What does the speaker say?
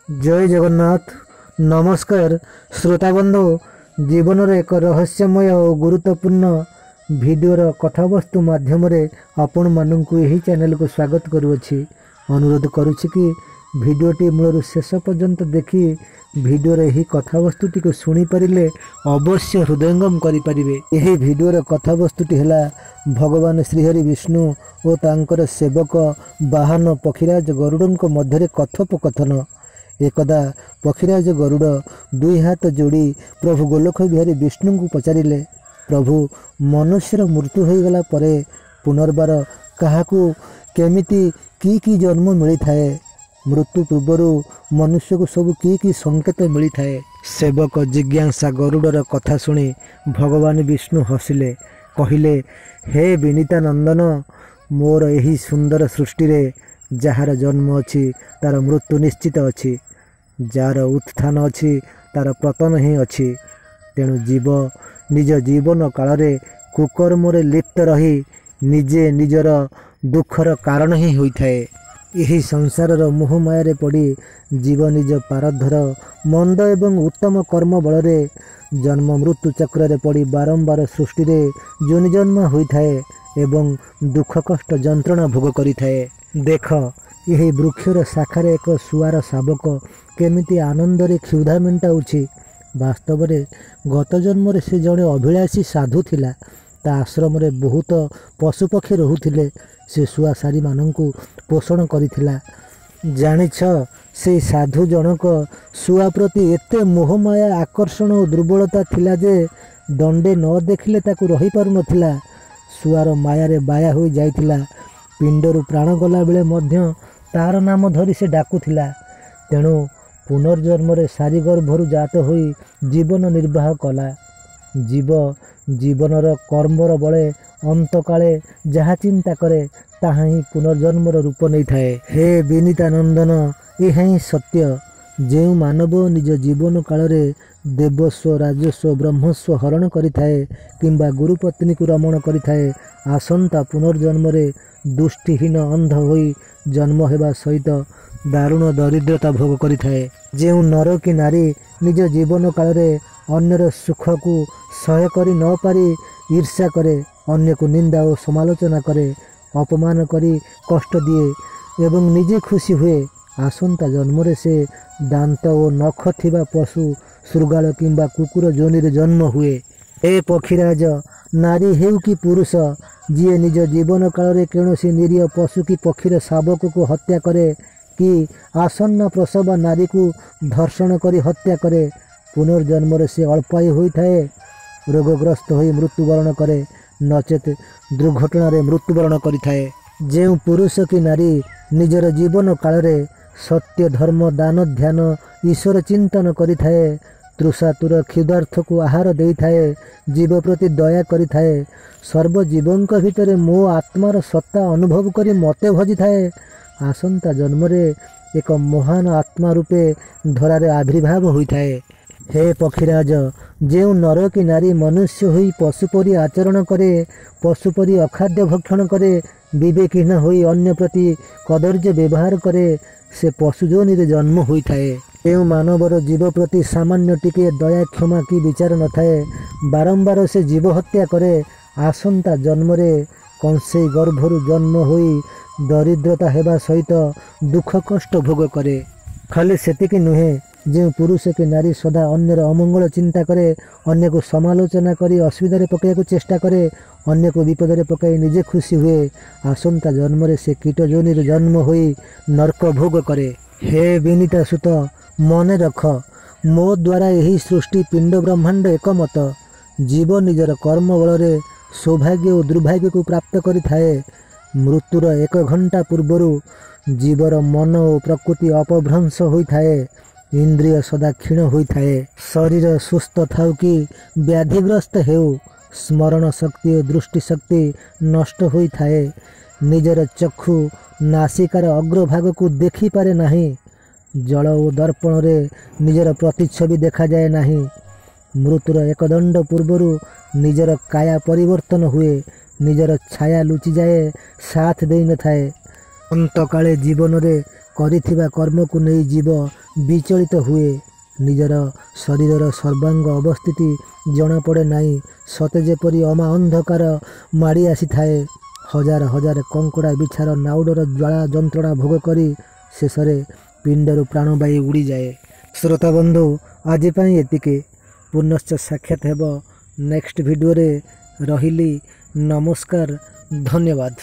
जय जगन्नाथ। नमस्कार श्रोताबंधु। जीवन एक रहस्यमय और गुरुत्वपूर्ण भिडर कथावस्तु माध्यम आपण मानक यही चैनल को स्वागत करुँची। अनुरोध करुँची कि भिडटी मूल शेष पर्यंत देखी भिडर यही कथावस्तुटी को शुणी पारे अवश्य हृदयंगम करें। यही भिडर कथावस्तुटी है भगवान श्रीहरि विष्णु और तांकर सेवक वाहन पक्षीराज गरुड़ मध्य कथोपकथन। एकदा पक्षीराज गरुड़ दुई हाथ जोड़ी प्रभु गोलोक बिहारी विष्णु को पचारिले, प्रभु मनुष्यर मृत्यु हो गला परे पुनर्बार काहाकू केमिति की जन्म मिली थाए, मृत्यु पूर्वर मनुष्य को सब की संकेत मिली थाए। सेवक जिज्ञासा गरुड़र कथा शुणी भगवान विष्णु हसिले, कहिले हे विनीता नंदन, मोर यही सुंदर सृष्टि रे जार जन्म अच्छी तार मृत्यु निश्चित अच्छी, जार उत्थान अच्छी तार पतन ही अच्छी। तेणु जीव निज जीवन काल रे कुकर्म रे लिप्त रही निजे निजर दुखर कारण ही होइथाए। यही संसार मोह माया पड़ी जीव निज पारधर मंद एवं उत्तम कर्म बल रे जन्म मृत्यु चक्र रे पड़ी बारंबार सृष्टि रे जोनि जन्म होइथाए एवं दुख कष्ट जंत्रणा भोग करिथाए। देख यही वृक्षर शाखार एक सुआर शावक केमिति आनंद रे क्षुधा मेटाऊँची। वास्तव में गत जन्म से जड़े अभिलाषी साधु थिला, ता आश्रम रे बहुत पशुपक्षी रोहुथिले, से शुआ सारी मानंकु पोषण करिथिला। जानिछ से साधु जनक शुआ प्रति एते मोहमाया आकर्षण और दुर्बलता थिला जे दंडे न देखिले ताकु रही पारु नथिला। शुआर माया बाया हो जाइथिला। पिंडरू प्राण गला बेले मध्य तार नाम धरी से डाकुथिला। तेणु पुनर्जन्म रे सारी गर्भरु जात होई जीवन निर्वाह कला। जीव जीवनर कर्मर बले अंत काले जहा चिंता करे ताहा ही पुनर्जन्मर रूप नहीं थाए। हे विनीता नंदन, यह ही सत्य। जो मानव निज जीवन काल रे देवस्व राजस्व ब्रह्मस्व हरण करिथाए किंबा गुरुपत्नी को रमण करिथाए, आसंता पुनर्जन्म रे दुष्टिहीन अंध होई जन्म हेबा सहित दारुण दरिद्रता भोग करिथाए। जो नर कि नारी निज जीवन काल रे अन्यर सुख को सह्य करि न पारी ईर्ष्या करे, अन्य को निंदा और समालोचना करे, अपमान करी कष्ट दिए एवं निजे खुशी हुए, आसंता जन्म रे से दांत और नख थिबा पशु शृगाल किंबा कुकुर जोनि रे जन्म हुए। ए पक्षीराज, नारी हेउ कि पुरुष जी निज जीवन काल रे कौनसी निरीह पशु की पक्षीर शावक को हत्या करे कि आसन्न प्रसव नारी को धर्षण करी हत्या करे, पुनर्जन्म रे से अल्पायु होइथाए, रोगग्रस्त होई मृत्युवरण करे, नचेत दुर्घटना रे मृत्युवरण करिथाए। जो पुरुष की नारी निजर जीवन काल रे सत्य धर्म दान ध्यान ईश्वर चिंतन करिथाए, तृषातुर क्षुधार्थ को आहार देइथाए, जीव प्रति दया करिथाए, सर्व जीवंक भितरे मो आत्मार सत्ता अनुभव करी मते भजिथाए, आसंता जन्म रे एक महान आत्मा रूपे धरारे आविर्भाव होइथाए। हे पक्षीराज, जो नर कि नारी मनुष्य होई पशुपरी आचरण करे, पशुपरी अखाद्य भक्षण करे, विवेकहीन होई अन्य प्रति कदर्य व्यवहार करे, से पशुजोनि रे जन्म होइथाए। एवं मानवर जीव प्रति सामान्य टिके दया क्षमा की विचार न थाए, बारंबार से जीव हत्या करे, आसंता जन्म रे कंसे गर्भरु जन्म होई दरिद्रता हेबा सहित दुख कष्ट भोग करे। खाली सेतिकी नुहे, जो पुरुष के नारी सदा अन्यर अमंगल चिंता करे, अन्य को समालोचना करी असुविधा पकाइବାକୁ चेष्टा करे, अन्य को विपद पकाई निजे खुशी हुए, आसंता जन्म रे से कीट जोनि रे जन्म होई नरक भोग करे। हे विनीता सुत, मने रख, मो द्वारा यही सृष्टि पिंड ब्रह्मांड एकमत। जीव निजर कर्म बल रे सौभाग्य और दुर्भाग्य को प्राप्त करिथाए। मृत्युर 1 घंटा पूर्वरु जीवर मन और प्रकृति अपभ्रंश होइथाए, इंद्रिय सदा क्षीण होइथाए, शरीर सुस्थ थाउ कि व्याधिग्रस्त हेउ, स्मरण शक्ति और दृष्टि शक्ति नष्ट होइथाए, निजर चक्षु नासिकार अग्रभाग को देखी पारे नाही, जल और दर्पण रे निजर प्रतिच्छवि देखा जाए नाही, मृत्युर 1 दंड पूर्वरु निजर काया परिवर्तन हुए, निजर छाया लुचि जाए, साथ दे न थाए, अंत काले जीवन रे କରିଥିବା କର୍ମକୁ ନେଇ ଜୀବ ବିଚଳିତ ହୁଏ। ନିଜର ଶରୀରର ସର୍ବାଙ୍ଗ ଅବସ୍ଥିତି ଜଣାପଡ଼େ ନାହିଁ। ସତେ ଯେପରି ଅମା ଅନ୍ଧକାର ମାଡ଼ି ଆସିଥାଏ। ହଜାର ହଜାର କଙ୍କଡ଼ା ବିଛାର ନାଉଡ଼ର ଜ୍ୱାଳା ଯନ୍ତ୍ରଣା ଭୋଗ କରି ଶେଷରେ ପିଣ୍ଡରୁ ପ୍ରାଣବାୟୁ ଉଡ଼ିଯାଏ। ଶ୍ରୋତାବନ୍ଧୁ, ଆଜି ପାଇଁ ଏତିକି। ପୁନଶ୍ଚ ସାକ୍ଷାତ ହେବ ନେକ୍ସଟ ଭିଡ଼ିଓରେ। ରହିଲି, ନମସ୍କାର, ଧନ୍ୟବାଦ।